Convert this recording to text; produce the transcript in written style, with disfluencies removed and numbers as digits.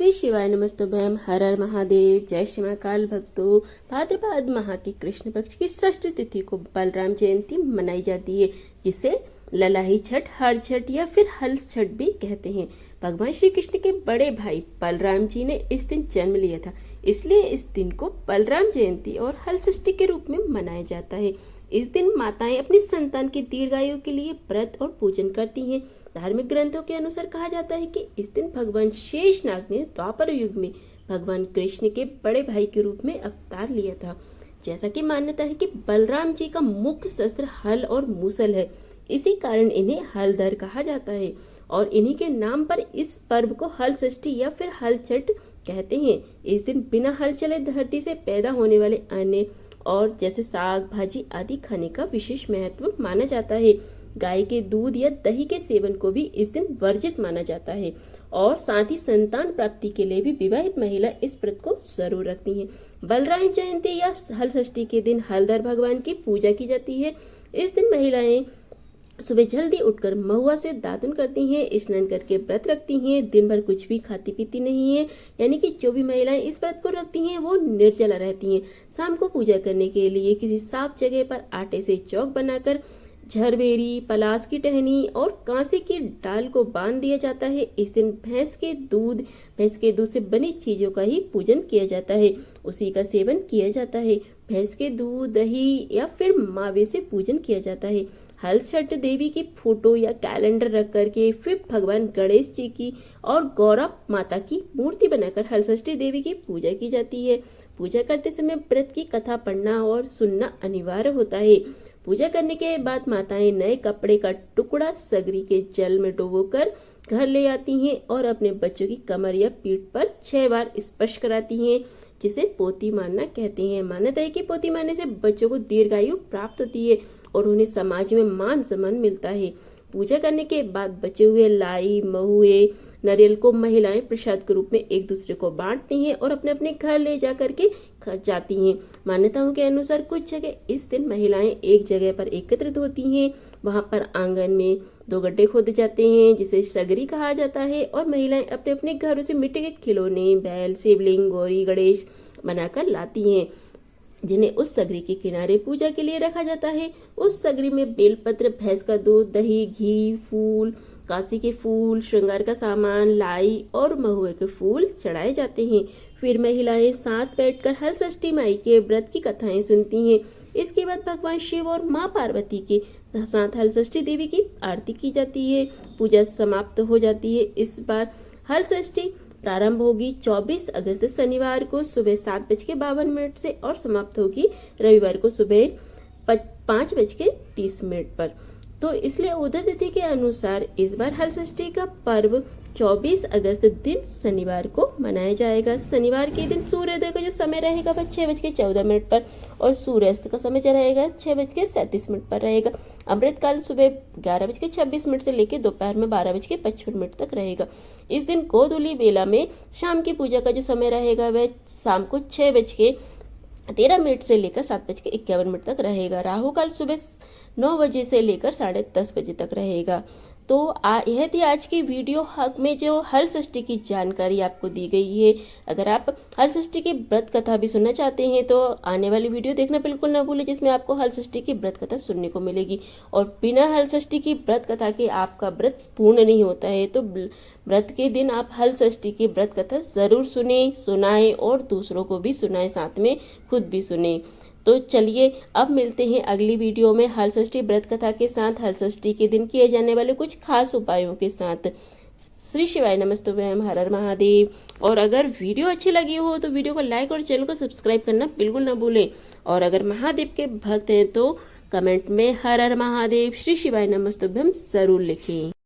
श्री शिवाय नमस्तुभ्यम। हर हर महादेव। जय श्री महाकाल भक्तों। भाद्रपद माह की कृष्ण पक्ष की षष्ठी तिथि को बलराम जयंती मनाई जाती है, जिसे ललाही छठ, हर छठ या फिर हल छठ भी कहते हैं। भगवान श्री कृष्ण के बड़े भाई बलराम जी ने इस दिन जन्म लिया था, इसलिए इस दिन को बलराम जयंती और हल षष्ठी के रूप में मनाया जाता है। इस दिन माताएं अपनी संतान की दीर्घायु के लिए व्रत और पूजन करती हैं। धार्मिक ग्रंथों के अनुसार कहा जाता है कि इस दिन भगवान शेषनाग ने द्वापर युग में भगवान कृष्ण के बड़े भाई के रूप में अवतार लिया था। जैसा कि मान्यता है कि बलराम जी का मुख्य शस्त्र हल और मूसल है, इसी कारण इन्हें हलधर कहा जाता है और इन्हीं के नाम पर इस पर्व को हल षष्ठी या फिर हल छठ कहते हैं। इस दिन बिना हल चले धरती से पैदा होने वाले अन्न और जैसे साग भाजी आदि खाने का विशेष महत्व माना जाता है। गाय के दूध या दही के सेवन को भी इस दिन वर्जित माना जाता है और साथ ही संतान प्राप्ति के लिए भी विवाहित महिला इस व्रत को जरूर रखती हैं। बलराम जयंती या हल षष्ठी के दिन हलधर भगवान की पूजा की जाती है। इस दिन महिलाएं सुबह जल्दी उठकर महुआ से दातुन करती हैं, स्नान करके व्रत रखती हैं, दिन भर कुछ भी खाती पीती नहीं है, यानी कि जो भी महिलाएं इस व्रत को रखती हैं वो निर्जला रहती हैं। शाम को पूजा करने के लिए किसी साफ जगह पर आटे से चौक बनाकर झरबेरी, पलास की टहनी और कांसे की डाल को बांध दिया जाता है। इस दिन भैंस के दूध से बनी चीजों का ही पूजन किया जाता है, उसी का सेवन किया जाता है। भैंस के दूध, दही या फिर मावे से पूजन किया जाता है। हल छठ देवी की फोटो या कैलेंडर रख करके फिर भगवान गणेश जी की और गौरा माता की मूर्ति बनाकर हल षष्ठी देवी की पूजा की जाती है। पूजा करते समय व्रत की कथा पढ़ना और सुनना अनिवार्य होता है। पूजा करने के बाद माताएं नए कपड़े का टुकड़ा सगरी के जल में डुबोकर घर ले आती हैं और अपने बच्चों की कमर या पीठ पर 6 बार स्पर्श कराती हैं, जिसे पोती मारना कहते हैं। मान्यता है कि पोती मारने से बच्चों को दीर्घायु प्राप्त होती है और उन्हें समाज में मान सम्मान मिलता है। पूजा करने के बाद बचे हुए लाई, महुए, नारियल को महिलाएं प्रसाद के रूप में एक दूसरे को बांटती हैं और अपने अपने घर ले जा करके जाती हैं। मान्यताओं के अनुसार कुछ जगह इस दिन महिलाएं एक जगह पर एकत्रित होती हैं। वहां पर आंगन में 2 गड्ढे खोदे जाते हैं, जिसे सगरी कहा जाता है, और महिलाएं अपने अपने घरों से मिट्टी के खिलौने, बैल, शिवलिंग, गौरी, गणेश बनाकर लाती हैं, जिन्हें उस सगरी के किनारे पूजा के लिए रखा जाता है। उस सगरी में बेलपत्र, भैंस का दूध, दही, घी, फूल, काशी के फूल, श्रृंगार का सामान, लाई और महुए के फूल चढ़ाए जाते हैं। फिर महिलाएं साथ बैठकर हल षष्ठी माई के व्रत की कथाएं सुनती हैं। इसके बाद भगवान शिव और मां पार्वती के साथ हल षष्ठी देवी की आरती की जाती है। पूजा समाप्त हो जाती है। इस बार हल षष्ठी प्रारंभ होगी 24 अगस्त शनिवार को सुबह 7:52 से और समाप्त होगी रविवार को सुबह 5:30 पर। तो इसलिए उदय तिथि के अनुसार इस बार हल षष्ठी का पर्व 24 अगस्त दिन शनिवार को मनाया जाएगा। शनिवार के दिन सूर्योदय का जो समय रहेगा वह 6:14 पर और सूर्यास्त का समय जो रहेगा 6:37 पर रहेगा। अमृतकाल सुबह 11:26 से लेकर दोपहर में 12:55 तक रहेगा। इस दिन गोधूली बेला में शाम की पूजा का जो समय रहेगा वह शाम को 6:13 से लेकर 7:51 तक रहेगा। राहु काल सुबह 9 बजे से लेकर 10:30 बजे तक रहेगा। तो यह थी आज की वीडियो हक में जो हल षष्ठी की जानकारी आपको दी गई है। अगर आप हल षष्ठी की व्रत कथा भी सुनना चाहते हैं तो आने वाली वीडियो देखना बिल्कुल ना भूलें, जिसमें आपको हल षष्ठी की व्रत कथा सुनने को मिलेगी। और बिना हल षष्ठी की व्रत कथा के आपका व्रत पूर्ण नहीं होता है, तो व्रत के दिन आप हल षष्ठी की व्रत कथा जरूर सुनाएं और दूसरों को भी सुनाएं, साथ में खुद भी सुने। तो चलिए अब मिलते हैं अगली वीडियो में हल षष्ठी व्रत कथा के साथ, हल षष्ठी के दिन किए जाने वाले कुछ खास उपायों के साथ। श्री शिवाय नमस्तुभ्यम। हर हर महादेव। और अगर वीडियो अच्छी लगी हो तो वीडियो को लाइक और चैनल को सब्सक्राइब करना बिल्कुल ना भूलें। और अगर महादेव के भक्त हैं तो कमेंट में हर हर महादेव, श्री शिवाय नमस्तुभ्यम जरूर लिखें।